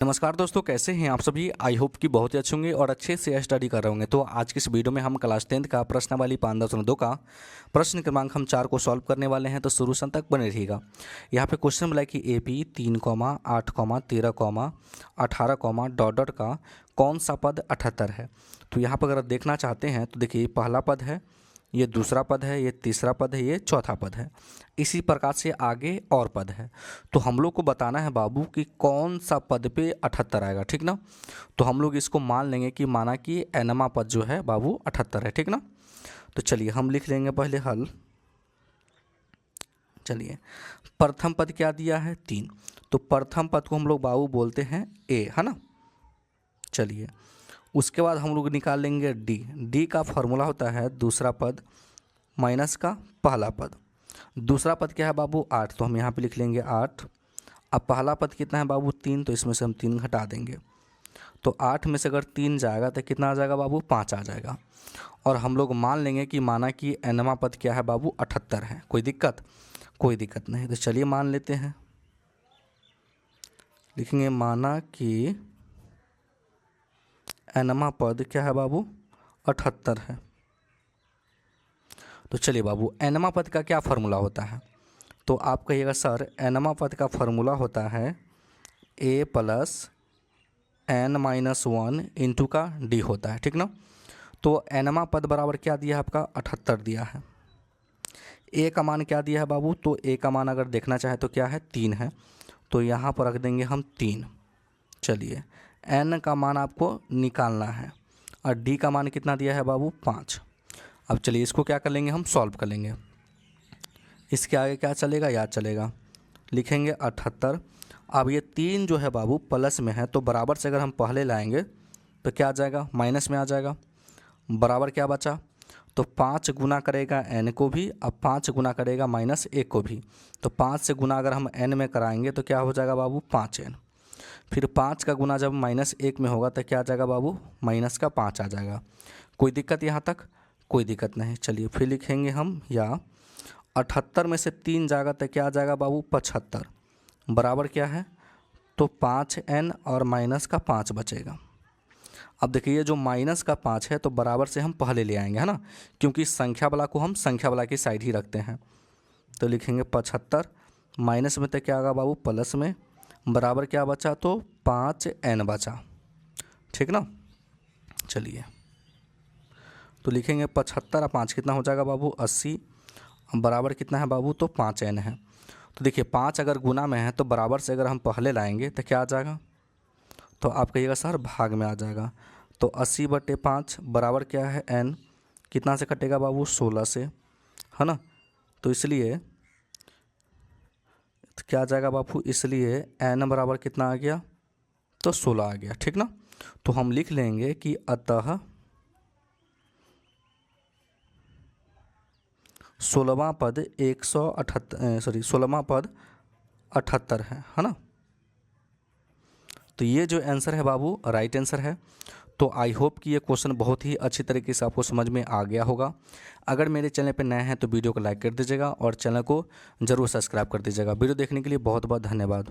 नमस्कार दोस्तों, कैसे हैं आप सभी। आई होप कि बहुत ही अच्छे होंगे और अच्छे से स्टडी कर रहे होंगे। तो आज की इस वीडियो में हम क्लास 10th का प्रश्नावली 5.2 का प्रश्न क्रमांक हम 4 को सॉल्व करने वाले हैं। तो शुरू तक बने रहिएगा। यहाँ पे क्वेश्चन मिला कि AP 3, 8, 13, 18, डॉट डॉट का कौन सा पद 78 है। तो यहाँ पर अगर देखना चाहते हैं तो देखिए, पहला पद है, ये दूसरा पद है, ये तीसरा पद है, ये चौथा पद है। इसी प्रकार से आगे और पद है। तो हम लोग को बताना है बाबू कि कौन सा पद पे 78 आएगा, ठीक ना। तो हम लोग इसको मान लेंगे कि माना कि एनमा पद जो है बाबू 78 है, ठीक ना। तो चलिए हम लिख लेंगे पहले हल। चलिए, प्रथम पद क्या दिया है 3, तो प्रथम पद को हम लोग बाबू बोलते हैं A, है ना। चलिए, उसके बाद हम लोग निकाल लेंगे डी का फॉर्मूला होता है दूसरा पद माइनस का पहला पद। दूसरा पद क्या है बाबू 8, तो हम यहाँ पे लिख लेंगे 8। अब पहला पद कितना है बाबू 3, तो इसमें से हम 3 घटा देंगे। तो 8 में से अगर 3 जाएगा तो कितना आ जाएगा बाबू 5 आ जाएगा। और हम लोग मान लेंगे कि माना कि एनमा पद क्या है बाबू 78 है। कोई दिक्कत? कोई दिक्कत नहीं। तो चलिए मान लेते हैं, लिखेंगे माना कि एनमा पद क्या है बाबू 78 है। तो चलिए बाबू, एनमा पद का क्या फार्मूला होता है। तो आप कहिएगा सर एनमा पद का फार्मूला होता है A + n-1 इंटू का D होता है, ठीक ना। तो एनमा पद बराबर क्या दिया है आपका 78 दिया है। A का मान क्या दिया है बाबू, तो A का मान अगर देखना चाहे तो क्या है 3 है। तो यहाँ पर रख देंगे हम 3। चलिए, n का मान आपको निकालना है और D का मान कितना दिया है बाबू 5। अब चलिए इसको क्या कर लेंगे, हम सॉल्व कर लेंगे। इसके आगे क्या चलेगा, याद चलेगा, लिखेंगे 78। अब ये 3 जो है बाबू प्लस में है, तो बराबर से अगर हम पहले लाएंगे तो क्या आ जाएगा, माइनस में आ जाएगा। बराबर क्या बचा, तो 5 गुना करेगा n को भी, अब 5 गुना करेगा -1 को भी। तो 5 से गुना अगर हम n में कराएंगे तो क्या हो जाएगा बाबू 5n। फिर 5 का गुना जब -1 में होगा तो क्या आ जाएगा बाबू -5 आ जाएगा। कोई दिक्कत यहाँ तक? कोई दिक्कत नहीं। चलिए फिर लिखेंगे हम, या 78 में से 3 जाएगा तो क्या आ जाएगा बाबू 75। बराबर क्या है, तो 5n और -5 बचेगा। अब देखिए, ये जो -5 है तो बराबर से हम पहले ले आएंगे, है ना, क्योंकि संख्या वाला को हम संख्या वाला की साइड ही रखते हैं। तो लिखेंगे 75, माइनस में तो क्या आएगा बाबू प्लस में, बराबर क्या बचा, तो 5n बचा, ठीक ना। चलिए, तो लिखेंगे 75 और 5 कितना हो जाएगा बाबू 80, बराबर कितना है बाबू, तो 5n है। तो देखिए 5 अगर गुना में है तो बराबर से अगर हम पहले लाएंगे तो क्या आ जाएगा, तो आप कहिएगा सर भाग में आ जाएगा। तो 80/5 बराबर क्या है n, कितना से कटेगा बाबू 16 से, है ना। तो इसलिए तो क्या आ जाएगा बाबू, इसलिए n बराबर कितना आ गया, तो 16 आ गया, ठीक ना। तो हम लिख लेंगे कि अतः 16वां पद 16वां पद 78 है ना। तो ये जो आंसर है बाबू राइट आंसर है। तो आई होप कि ये क्वेश्चन बहुत ही अच्छी तरीके से आपको समझ में आ गया होगा। अगर मेरे चैनल पर नए हैं तो वीडियो को लाइक कर दीजिएगा और चैनल को ज़रूर सब्सक्राइब कर दीजिएगा। वीडियो देखने के लिए बहुत बहुत धन्यवाद।